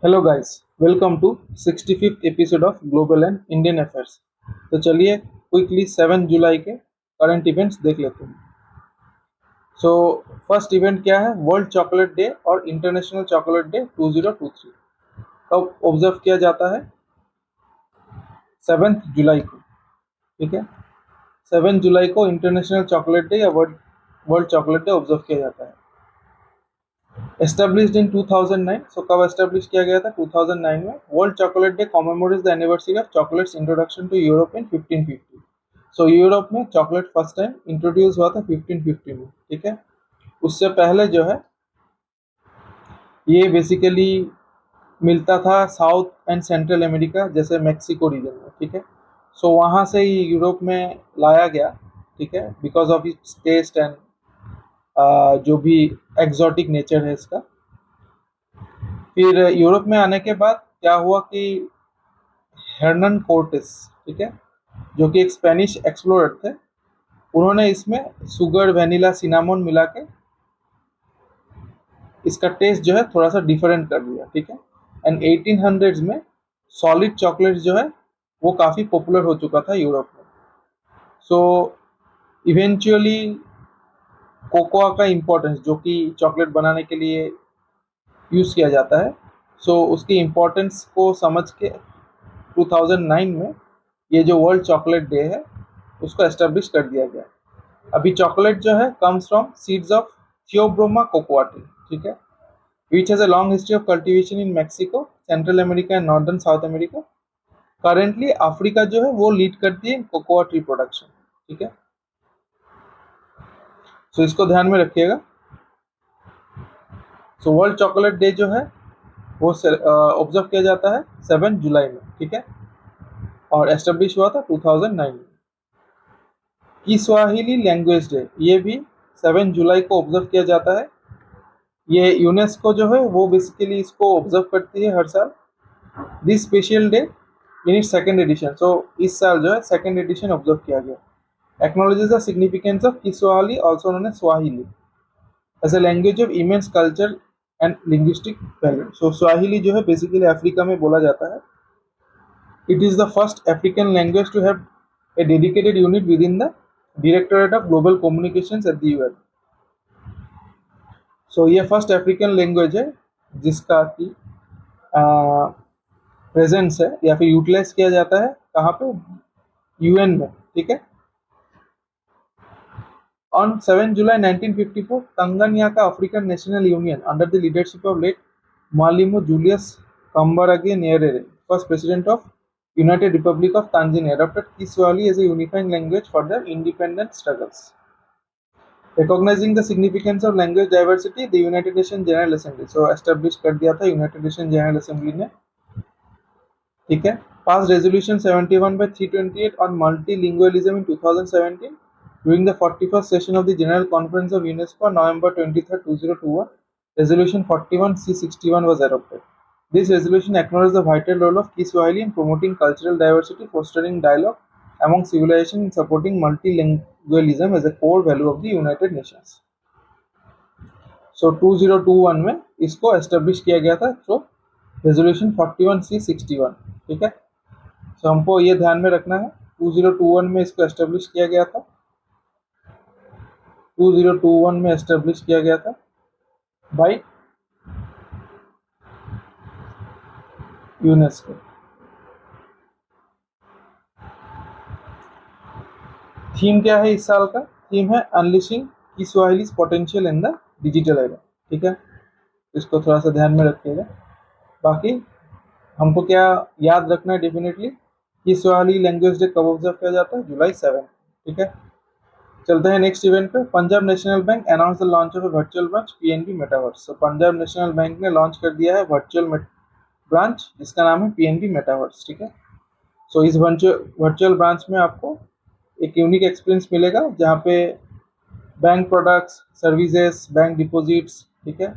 Hello guys, welcome to 65th episode of global and Indian affairs. तो चलिए quickly 7 जुलाई के current events देख लेते हैं। सो फर्स्ट इवेंट क्या है? वर्ल्ड चॉकलेट डे और इंटरनेशनल चॉकलेट डे 2023 कब ऑब्जर्व किया जाता है? 7 जुलाई को। ठीक है, 7 जुलाई को इंटरनेशनल चॉकलेट डे या world world chocolate day observe किया जाता है। Established in 2009, so कब एस्टेब्लिश किया गया था? 2009 में। World chocolate day commemorates the anniversary of chocolate's introduction to Europe in 1550। So Europe में चॉकलेट फर्स्ट टाइम इंट्रोड्यूस हुआ था 1550 में। ठीक है, उससे पहले जो है ये बेसिकली मिलता था साउथ एंड सेंट्रल अमेरिका जैसे मेक्सिको रीजन में। ठीक है, सो वहाँ से ही यूरोप में लाया गया। ठीक है, because of its taste and जो भी एक्सोटिक नेचर है इसका। फिर यूरोप में आने के बाद क्या हुआ कि हर्नन कोर्टेस, ठीक है, जो कि एक स्पेनिश एक्सप्लोरर थे, उन्होंने इसमें सुगर, वेनिला, सिनामोन मिला के इसका टेस्ट जो है थोड़ा सा डिफरेंट कर दिया। ठीक है, एंड 1800s में सॉलिड चॉकलेट जो है वो काफ़ी पॉपुलर हो चुका था यूरोप में। सो इवेंचुअली कोकोआ का इम्पोर्टेंस, जो कि चॉकलेट बनाने के लिए यूज़ किया जाता है, सो उसकी इम्पोर्टेंस को समझ के 2009 में ये जो वर्ल्ड चॉकलेट डे है उसको एस्टेब्लिश कर दिया गया। अभी चॉकलेट जो है comes from seeds of Theobroma cocoa tree. ठीक है, which has a long history of cultivation in Mexico, central America and northern south America. Currently Africa जो है वो लीड करती है कोकोआ ट्री प्रोडक्शन। ठीक है, सो इसको ध्यान में रखिएगा। सो वर्ल्ड चॉकलेट डे जो है वो ऑब्जर्व किया जाता है 7 जुलाई में। ठीक है, और एस्टेब्लिश हुआ था 2009 में। किस्वाहिली लैंग्वेज डे, ये भी 7 जुलाई को ऑब्जर्व किया जाता है। ये यूनेस्को जो है वो बेसिकली इसको ऑब्जर्व करती है हर साल। This special day in its second edition, so इस साल जो है सेकेंड एडिशन ऑब्जर्व किया गया। Acknowledges the significance of Kiswahili, also known as Swahili, as a language of immense culture and linguistic value. So Swahili जो है basically Africa में बोला जाता है। It is the first African language to have a dedicated unit within the Directorate of Global Communications at the UN. सो ये first African language है जिसका कि प्रेजेंस है या फिर यूटिलाइज किया जाता है कहाँ पे? यूएन में। ठीक है, on 7 July 1954 Tanganyika African National Union under the leadership of late Mwalimu Julius Kambarage Nyerere, first president of United Republic of Tanzania, adopted Kiswahili as a unifying language for their independence struggles. Recognizing the significance of language diversity, the United Nations General Assembly, so establish कर दिया था United Nations General Assembly ने। ठीक है, passed resolution 71 by 328 on multilingualism in 2017 during the 41st session of the General Conference of UNESCO on November 23rd, 2021. Resolution 41C61 was adopted. This resolution acknowledged the vital role of Kiswahili in promoting cultural diversity, fostering dialogue among civilizations, and supporting multilingualism as a core value of the United Nations. सो 2021 में इसको establish किया गया था through resolution 41C61। ठीक है, सो हमको ये ध्यान में रखना है 2021 में इसको एस्टेब्लिश किया गया था। 2021 में एस्टेब्लिश किया गया था बाय यूनेस्को। थीम क्या है इस साल का? थीम है unleashing Kiswahili's potential in the digital era. ठीक है, इसको थोड़ा सा ध्यान में रखिएगा। बाकी हमको क्या याद रखना है डेफिनेटली, किस्वाहिली लैंग्वेज डे कब ऑब्जर्व किया जाता है? जुलाई 7। ठीक है, चलते हैं नेक्स्ट इवेंट पे। Punjab national bank announce the launch of A virtual branch PNB metaverse. तो पंजाब नेशनल बैंक ने लॉन्च कर दिया है वर्चुअल ब्रांच जिसका नाम है पीएनबी मेटावर्स। ठीक है, सो इस वर्चुअल ब्रांच में आपको एक यूनिक एक्सपीरियंस मिलेगा जहाँ पे bank products, services, bank deposits, ठीक है,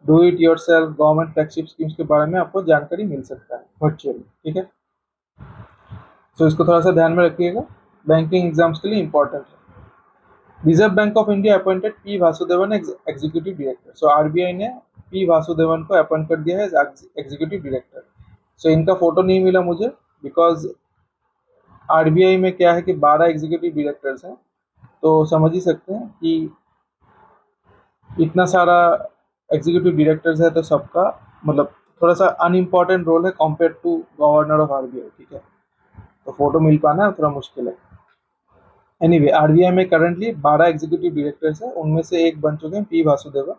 do it yourself, government flagship schemes के बारे में आपको जानकारी मिल सकता है वर्चुअली। ठीक है, सो इसको थोड़ा सा ध्यान में रखिएगा, बैंकिंग एग्जाम्स के लिए इंपॉर्टेंट है। Reserve bank of India appointed P Vasudevan executive director. So RBI ने पी वासुदेवन को अपॉइंट कर दिया है एज एग्जीक्यूटिव डायरेक्टर। सो इनका फोटो नहीं मिला मुझे, बिकॉज आरबीआई में क्या है कि 12 एग्जीक्यूटिव डायरेक्टर्स हैं, तो समझ ही सकते हैं कि इतना सारा एग्जीक्यूटिव डायरेक्टर्स है तो सबका मतलब थोड़ा सा अनइम्पॉर्टेंट रोल है compare to governor of RBI, ठीक है। तो फोटो मिल पाना थोड़ा मुश्किल है। एनीवे, आरबीआई में करंटली 12 एग्जीक्यूटिव डायरेक्टर्स हैं, उनमें से एक बन चुके हैं पी वासुदेवन।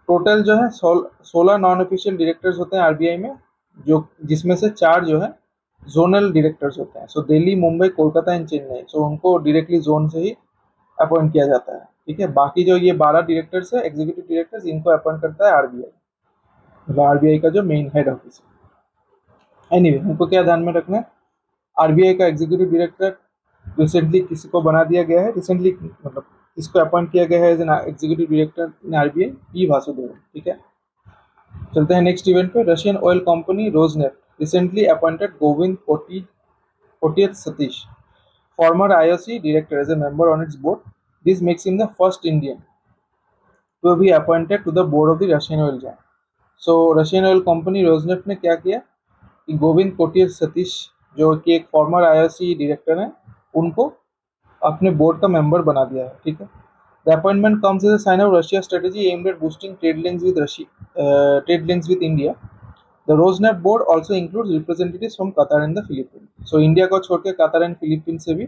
टोटल जो है 16 नॉन ऑफिशियल डायरेक्टर्स होते हैं आरबीआई में, जो जिसमें से 4 जो है जोनल डायरेक्टर्स होते हैं। सो दिल्ली, मुंबई, कोलकाता एंड चेन्नई, सो उनको डायरेक्टली जोन से ही अपॉइंट किया जाता है, ठीक है। बाकी जो ये 12 डायरेक्टर्स है एग्जीक्यूटिव डायरेक्टर्स, इनको अपॉइंट करता है आरबीआई, मतलब आरबीआई का जो मेन हेड ऑफिस है। एनीवे, हमको क्या ध्यान में रखना है, आरबीआई का एग्जीक्यूटिव डायरेक्टर रिसेंटली किसी को बना दिया गया है, रिसेंटली मतलब इसको अपॉइंट किया गया है as an executive director in RBI, P Vasudevan, ठीक है। चलते हैं नेक्स्ट इवेंट पे। Russian oil company Rosneft recently appointed Govind Kotiyath Satish, former IOC director, as a member on its board. This makes him the first Indian to be appointed to the board of the Russian oil giant. So Russian oil company Rosneft ने क्या किया कि गोविंद कोटियर सतीश, जो कि एक farmer IOC director हैं, उनको अपने बोर्ड का मेंबर बना दिया है, ठीक है। The appointment comes as a sign of Russia strategy aimed at boosting trade links with India. The Rosneft board also includes representatives from Qatar and the Philippines. So India को छोड़ के Qatar and Philippines से भी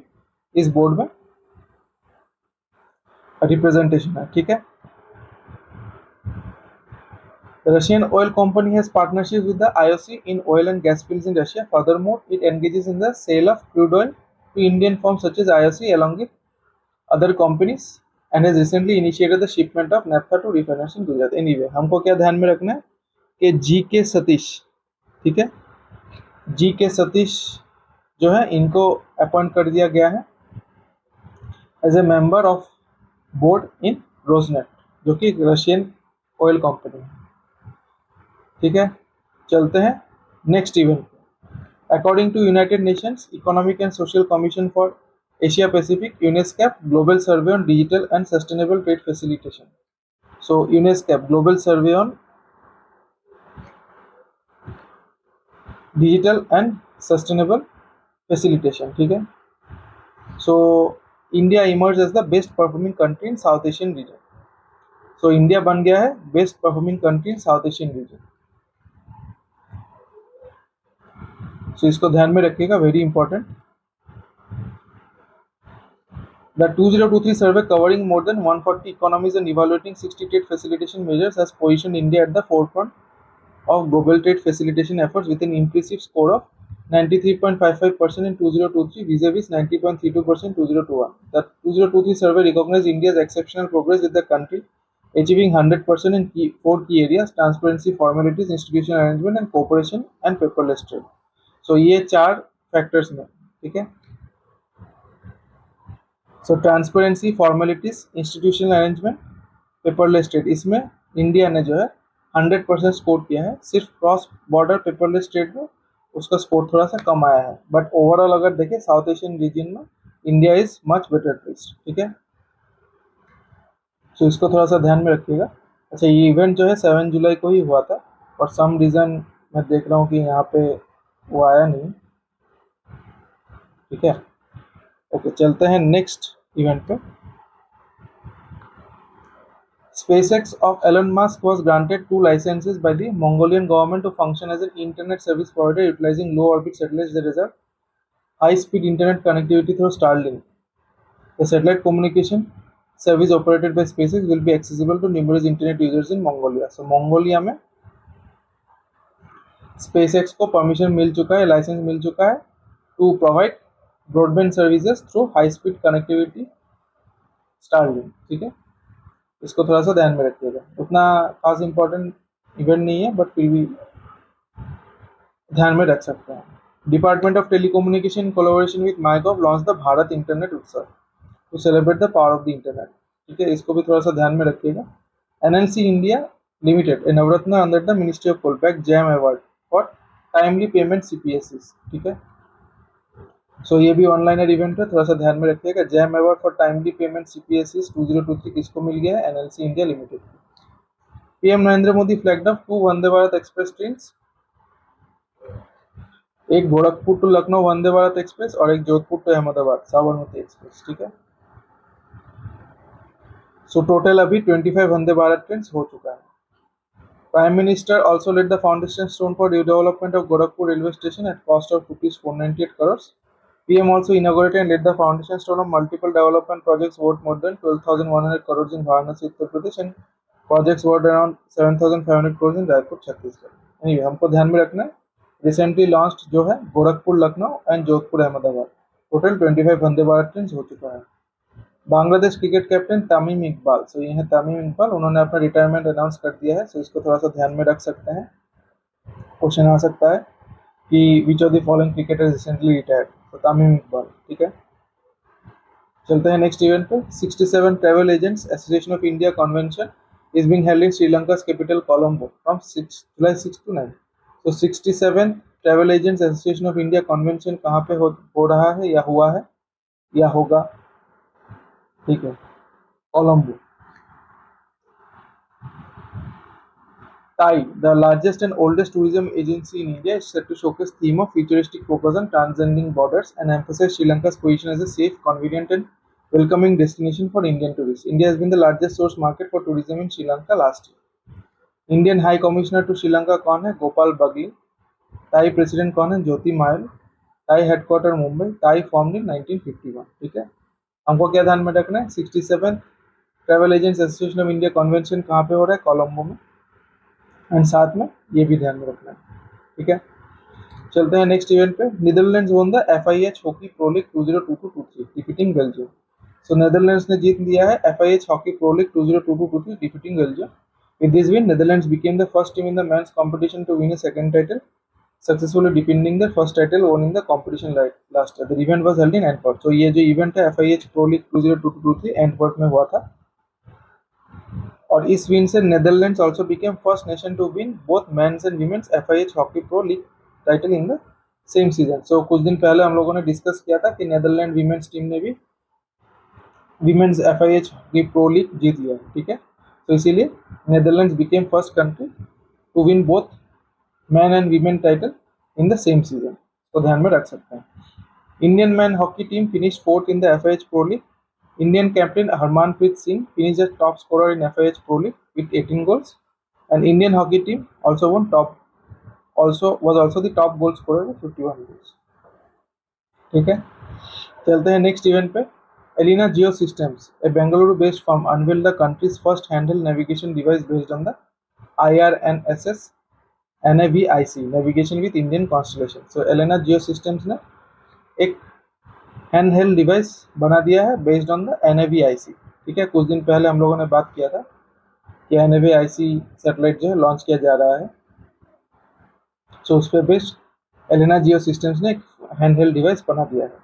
इस board में representation है, ठीक है। The Russian oil company has partnerships with the IOC in oil and gas fields in Russia. Furthermore, it engages in the sale of crude oil to Indian firms such as IOC along with other companies and has recently initiated the shipment of naphtha to refiners in Gujarat. Anyway, हमको क्या ध्यान में रखना है कि जी के सतीश, ठीक है, जी के सतीश जो है इनको अपॉइंट कर दिया गया है as a member of board in Rosneft, जो कि रशियन ऑयल कंपनी है, ठीक है। चलते हैं next event. According to United Nations Economic and Social Commission for Asia Pacific, UNESCAP global survey on digital and sustainable trade facilitation. So UNESCAP global survey on digital and sustainable facilitation, ठीक है। So India emerge as the best performing country in South Asian region. So India बन गया है best performing country in South Asian region. So इसको ध्यान में रखिएगा, very important. The 2023 survey covering more than 140 economies and evaluating 60 trade facilitation measures has positioned India at the forefront of global trade facilitation efforts with an impressive score of 93.55% in 2023 vis-a-vis 90.32% in 2021. The 2023 survey recognized India's exceptional progress with the country achieving 100% in four key areas: transparency, formalities, institutional arrangement and cooperation and paperless trade. So ये 4 factors में, ठीक है। So transparency, formalities, institutional arrangement, paperless trade, इसमें India ने जो है 100% score किया है। सिर्फ क्रॉस बॉर्डर पेपरलेस ट्रेड में उसका स्कोर थोड़ा सा कम आया है, बट ओवरऑल अगर देखें साउथ एशियन रीजन में India is much better placed, ठीक है। सो इसको थोड़ा सा ध्यान में रखिएगा। अच्छा, ये इवेंट जो है 7 जुलाई को ही हुआ था, और सम रीज़न मैं देख रहा हूँ कि यहाँ पे वो आया नहीं, ठीक है। ओके, चलते हैं नेक्स्ट इवेंट पे। SpaceX of Elon Musk was granted 2 licenses by the Mongolian government to function as an internet service provider utilizing low orbit satellites that result high-speed internet connectivity through Starlink. The satellite communication service operated by SpaceX will be accessible to numerous internet users in Mongolia. So Mongolia में SpaceX को permission मिल चुका है, licence मिल चुका है to provide broadband services through high speed connectivity Starlink, ठीक है। इसको थोड़ा सा ध्यान में रखिएगा, उतना खास इंपॉर्टेंट इवेंट नहीं है, बट फिर भी ध्यान में रख सकते हैं। Department of Telecommunication collaboration with MyGov launch the Bharat internet Utsav to celebrate the power of the internet, ठीक है। इसको भी थोड़ा सा ध्यान में रखिएगा। NLC India Limited, a Navratna under the Ministry of Coal, bags GeM award for timely payment CPSEs, ठीक है। सो ये भी ऑनलाइन इवेंट है, थोड़ा सा ध्यान में रखिएगा। GeM award for timely payment CPSEs 2023 किसको मिल गया है? NLC India Limited. PM Narendra Modi flagged off 2 Vande Bharat express trains, एक गोरखपुर टू लखनऊ वंदे भारत एक्सप्रेस और एक जोधपुर टू अहमदाबाद साबरमती एक्सप्रेस, ठीक है। सो टोटल अभी 25 वंदे भारत ट्रेन हो चुका है। Prime minister also laid the foundation stone for development of Gorakhpur railway station at cost of ₹498 crores. PM also inaugurated and laid the foundation stone of multiple development projects worth more than 12,100 crores in Varanasi, Uttar Pradesh, and projects worth around 7,500 crores in Raipur, Chhattisgarh. Anyway, हमको ध्यान में रखना है recently launch जो है Gorakhpur Lucknow and Jodhpur Ahmedabad, total 25 Vande Bharat train हो चुका है। बांग्लादेश क्रिकेट कैप्टन तमीम इकबाल, सो ये है तमीम इकबाल, उन्होंने अपना रिटायरमेंट अनाउंस कर दिया है, सो इसको थोड़ा सा ध्यान में रख सकते हैं। क्वेश्चन आ सकता है कि which of the following cricketer recently retired, तो तमीम इकबाल, ठीक है। चलते हैं नेक्स्ट इवेंट पे। 67 travel agents association of India convention is being held in Sri Lanka capital Colombo from 6 July 6 to 9। तो 67 travel agents association of India convention कहाँ पे हो रहा है या हुआ है या होगा, ठीक है, Colombo. TAI, the largest and oldest tourism agency in India, is set to showcase theme of futuristic focus on transcending borders and emphasize Sri Lanka's position as a safe, convenient, and welcoming destination for Indian tourists. India has been the largest source market for tourism in Sri Lanka last year. Indian High Commissioner to Sri Lanka कौन है? गोपाल बगली। TAI president कौन है? ज्योति मायल। TAI headquarter Mumbai. TAI formed in 1951, ठीक है। हमको क्या ध्यान में रखना है? 67 travel agents association of India convention कहाँ पे हो रहा है? कोलंबो में। एंड साथ में ये भी ध्यान में रखना है, ठीक है। चलते हैं नेक्स्ट इवेंट पे। Netherlands won the FIH hockey pro league 2022-23 defeating Belgium. So Netherlands ने जीत लिया है FIH hockey pro league 2022-23 defeating Belgium. With this win Netherlands became the first team in the men's competition to win a second title, successfully defending the first title won in the competition last year. The event was held in Antwerp. So ये जो event है FIH pro league 2022-23 Antwerp में हुआ था, और इस win से Netherlands also became first nation to win both men's and women's FIH hockey pro league title in the same season. So कुछ दिन पहले हम लोगों ने डिस्कस किया था कि नेदरलैंड वीमेंस टीम ने भी women's FIH hockey pro league जीत लिया, ठीक है। तो इसीलिए Netherlands became first country to win both men and women title in the same season, तो ध्यान में रख सकते हैं। Indian men hockey team finished fourth in the FIH pro league. Indian captain Harmanpreet Singh finished as top scorer in FIH Pro League with 18 goals, and Indian hockey team also was also the top goal scorer with 51 goals. ठीक है, चलते हैं next event पे। Elina Geo Systems, a Bengaluru-based firm, unveiled the country's first handheld navigation device based on the IRNSS NAVIC navigation with Indian constellation. So Elina Geo Systems ने एक hand held device बना दिया है based on the NAVIC, ठीक है। कुछ दिन पहले हम लोगों ने बात किया था कि NAVIC सैटेलाइट जो है लॉन्च किया जा रहा है, सो उस पर बेस्ड एलिना जियो सिस्टम्स ने एक हैंड हेल्ड डिवाइस बना दिया है।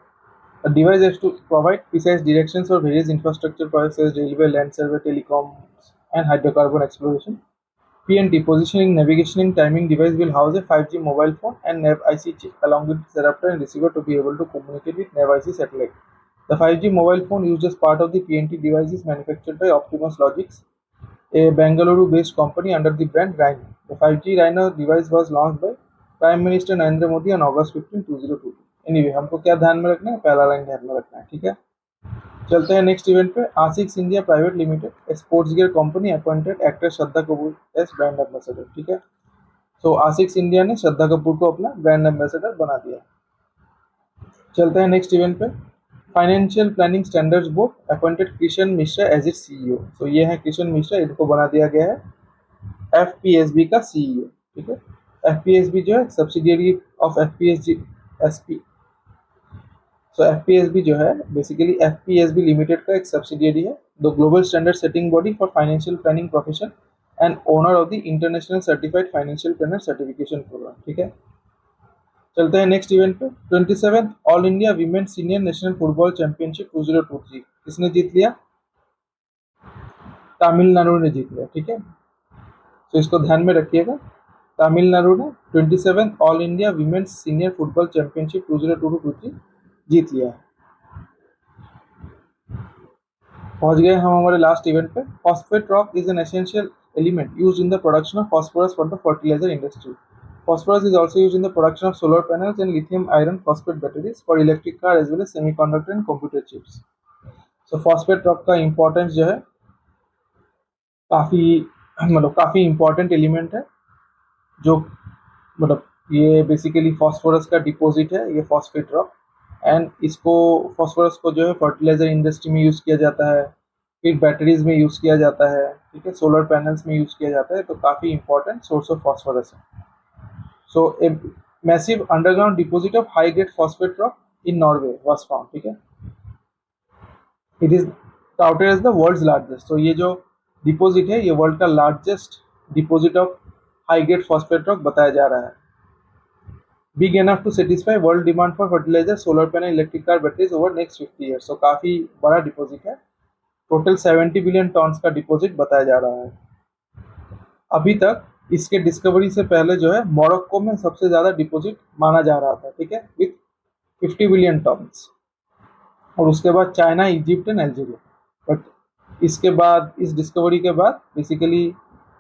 A device is to provide precise directions for various infrastructure projects such as railway, land survey, telecoms, and hydrocarbon exploration. PNT positioning, navigation, and timing device will house a 5G mobile phone and NAVIC chip along with its adapter and receiver to be able to communicate with NAVIC satellite. The 5G mobile phone used as part of the PNT device is manufactured by Optimus Logics, a Bengaluru-based company under the brand Rhino. The 5G Rhino device was launched by Prime Minister Narendra Modi on August 15, 2022. Anyway, हमको क्या ध्यान में रखना है? पहला line ध्यान में रखना है, ठीक है। चलते हैं नेक्स्ट इवेंट पे। आसिक्स India Private Limited, a sports gear company, appointed actor Shraddha Kapoor as brand ambassador, ठीक है। सो आसिक्स इंडिया ने श्रद्धा कपूर को अपना ब्रांड एम्बेसडर बना दिया। चलते हैं नेक्स्ट इवेंट पे। Financial planning standards board appointed Krishna Mishra as it CEO। So ये है कृष्ण मिश्रा, इनको बना दिया गया है FPSB का CEO, ठीक है। FPSB जो है subsidiary of FPSB। So FPSB जो है बेसिकली FPSB लिमिटेड का एक सब्सिडियरी है, the global standard setting body for financial planning profession and owner of the international certified financial planner certification programme, ठीक है। चलते हैं नेक्स्ट इवेंट पे। 27 all India women senior national football championship 2023 किसने जीत लिया? तमिलनाडु ने जीत लिया, ठीक है। तो इसको ध्यान में रखिएगा, तमिलनाडु ने 27 all India women senior football championship 2022-23 जीत लिया है। पहुंच गए हम हमारे लास्ट इवेंट पे। Phosphate rock is an essential element used in the production of phosphorus for the fertilizer industry. Phosphorus is also used in the production of solar panels and lithium iron phosphate batteries for electric car as well as semiconductor and computer chips. So phosphate rock का importance जो है काफ़ी मतलब काफ़ी important element है, जो मतलब ये बेसिकली फॉस्फोरस का डिपॉजिट है, ये फॉस्फेट रॉक। एंड इसको फॉस्फोरस को जो है फर्टिलाइजर इंडस्ट्री में यूज़ किया जाता है, फिर बैटरीज में यूज़ किया जाता है, ठीक है, सोलर पैनल्स में यूज़ किया जाता है, तो काफ़ी इंपॉर्टेंट सोर्स ऑफ फॉस्फोरस है। So a massive underground deposit of high grade phosphate rock in Norway was found, ठीक है। It is counted as the world's largest. तो ये जो डिपॉजिट है ये वर्ल्ड का largest deposit of high grade phosphate rock बताया जा रहा है। Big enough to satisfy world demand for fertiliser, solar panel, electric car batteries over next 50 years. तो काफ़ी बड़ा डिपॉजिट है, टोटल 70 बिलियन टन्स का डिपॉजिट बताया जा रहा है। अभी तक इसके डिस्कवरी से पहले जो है मोरक्को में सबसे ज़्यादा डिपॉजिट माना जा रहा था, ठीक है, विथ 50 बिलियन टन्स, और उसके बाद China, Egypt and Algeria. But इसके बाद, इस डिस्कवरी के बाद बेसिकली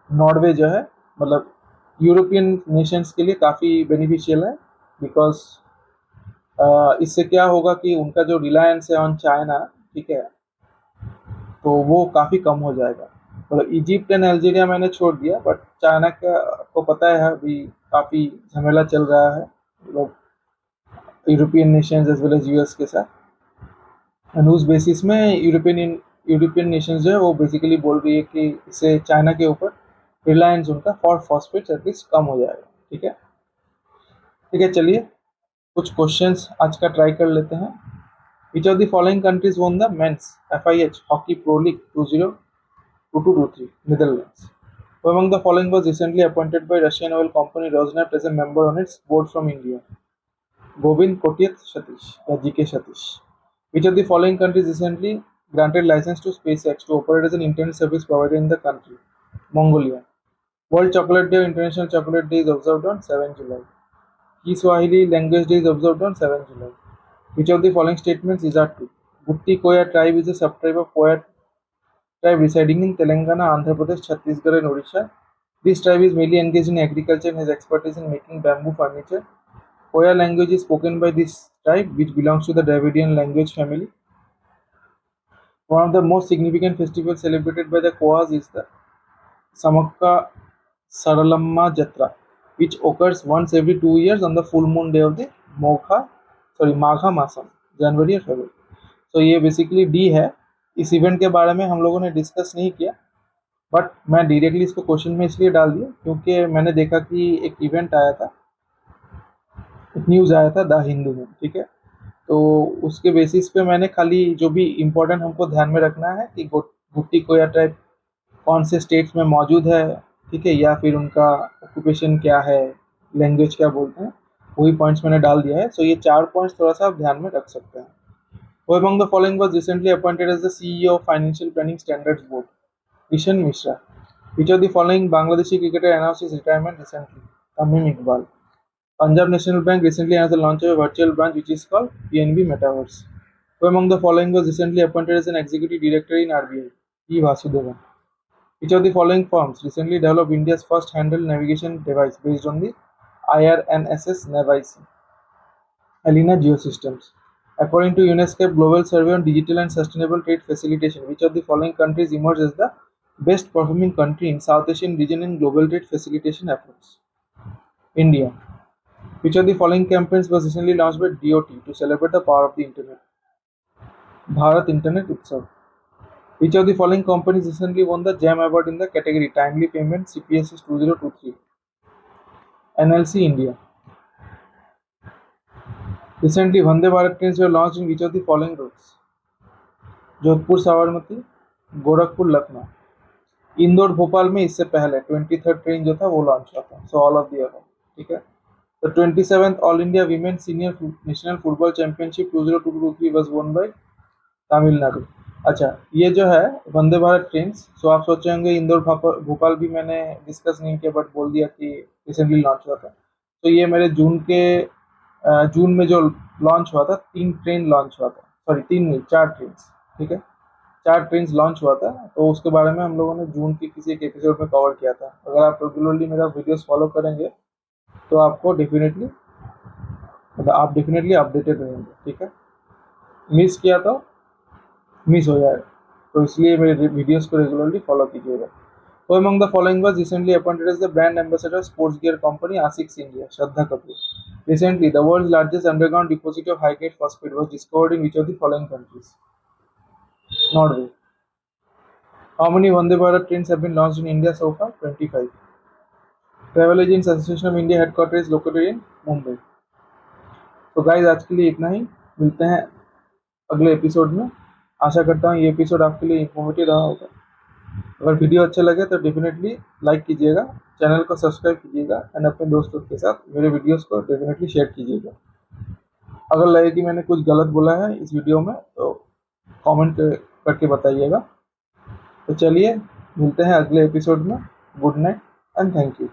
नॉर्वे जो है मतलब यूरोपियन नेशंस के लिए काफ़ी बेनिफिशियल है, बिकॉज इससे क्या होगा कि उनका जो रिलायंस है ऑन चाइना, ठीक है, तो वो काफ़ी कम हो जाएगा। मतलब इजिप्ट एंड अल्जीरिया मैंने छोड़ दिया, बट चाइना का को पता है अभी काफ़ी झमेला चल रहा है लोग European nations as well as US के साथ। एंड उस बेसिस में यूरोपियन नेशंस जो है वो बेसिकली बोल रही है कि इससे चाइना के ऊपर रिलायंस उनका फॉर फॉस्फेट्स एटलीस्ट कम हो जाएगा, ठीक है। ठीक है, चलिए कुछ क्वेश्चंस आज का ट्राई कर लेते हैं। Which of the following countries won the men's FIH Hockey Pro League 2022-23? Netherlands. Who among the following was recently appointed by Russian oil company Rosneft as a member on its board from India? Govind Kotiat Satish or GK Satish. Which of the following countries recently granted license to SpaceX to operate as an internet service provider in the country? Mongolia. World Chocolate Day or International Chocolate Day is observed on 7 July. Kiswahili Language Day is observed on 7 July. Which of the following statements is true? Gutti Koya tribe is a subtribe of Koya tribe residing in Telangana, Andhra Pradesh, Chhattisgarh and Odisha. This tribe is mainly engaged in agriculture and has expertise in making bamboo furniture. Koya language is spoken by this tribe, which belongs to the Dravidian language family. One of the most significant festivals celebrated by the Koas is the Samakka Saralamma Jatra, which occurs once every 2 years on the full moon day of the माघा मासम, जनवरी या फरवरी। तो ये basically D है। इस event के बारे में हम लोगों ने डिस्कस नहीं किया, बट मैं डायरेक्टली इसको क्वेश्चन में इसलिए डाल दिया क्योंकि मैंने देखा कि एक इवेंट आया था, एक न्यूज़ आया था द हिंदू में, ठीक है, तो उसके बेसिस पे मैंने खाली जो भी इम्पोर्टेंट हमको ध्यान में रखना है कि गुट्टी कोया टाइप कौन से स्टेट्स में मौजूद है, ठीक है, या फिर उनका ऑक्यूपेशन क्या है, लैंग्वेज क्या बोलते हैं, वही पॉइंट्स मैंने डाल दिया है। सो ये 4 पॉइंट्स थोड़ा सा आप ध्यान में रख सकते हैं। Who among the following was recently appointed as the CEO of Financial Planning Standards Board? Kishan Mishra. Which of the following Bangladeshi cricketer announced his retirement recently? Tamim Iqbal. Punjab National Bank recently announced the launch of a virtual branch which is called PNB Metaverse. Who among the following was recently appointed as an executive director in RBI? P. Vasudevan. Which of the following firms recently developed India's first handheld navigation device based on the IRNSS Navice? Alina Geosystems. According to UNESCO Global Survey on Digital and Sustainable Trade Facilitation, which of the following countries emerged as the best performing country in South Asian region in global trade facilitation efforts? India. Which of the following campaigns was recently launched by DOT to celebrate the power of the internet? Bharat Internet Utsav. Which of the following companies recently won the GEM award in the category Timely Payment CPSS 2023? NLC India. Recently, Vande Bharat trains were launched in which of the following routes? Jodhpur Sabarmati, Gorakhpur Lucknow, Indore Bhopal में इससे पहले 23rd train जो था वो launch हुआ था। So all of the above, ठीक है। तो 27th all India women senior national football championship 2022-23 was वोन बाय तमिलनाडु। अच्छा, ये जो है वंदे भारत ट्रेन, सो आप सोचे होंगे इंदौर भोपाल भी मैंने डिस्कस नहीं किया, बट बोल दिया कि रिसेंटली लॉन्च हुआ था। तो ये मेरे जून में जो लॉन्च हुआ था, 3 ट्रेन लॉन्च हुआ था, सॉरी 3 नहीं 4 ट्रेन, ठीक है। 4 ट्रेन लॉन्च हुआ था, तो उसके बारे में हम लोगों ने जून के किसी एक एपिसोड में कवर किया था। अगर आप रेगुलरली मेरा वीडियोस फॉलो करेंगे तो आपको डेफिनेटली, मतलब आप डेफिनेटली अपडेटेड रहेंगे, ठीक है। मिस किया तो मिस हो जाएगा, तो इसलिए मेरे वीडियोस को रेगुलरली फॉलो कीजिएगा। Who among the following was recently appointed as the brand ambassador of sports gear company Asics India? Shraddha Kapoor. Recently, the world's largest underground deposit of high-grade phosphate was discovered in which of the following countries? Norway. How many Vande Bharat trains have been launched in India so far? 25. Travel Agents Association of India headquarters is located in Mumbai. तो guys आज के लिए इतना ही, मिलते हैं अगले episode में। आशा करता हूँ ये एपिसोड आपके लिए इंफॉर्मेटिव रहा होगा। अगर वीडियो अच्छा लगे तो डेफिनेटली लाइक कीजिएगा, चैनल को सब्सक्राइब कीजिएगा एंड अपने दोस्तों के साथ मेरे वीडियोस को डेफिनेटली शेयर कीजिएगा। अगर लगे कि मैंने कुछ गलत बोला है इस वीडियो में तो कमेंट करके बताइएगा। तो चलिए मिलते हैं अगले एपिसोड में। Good night and thank you.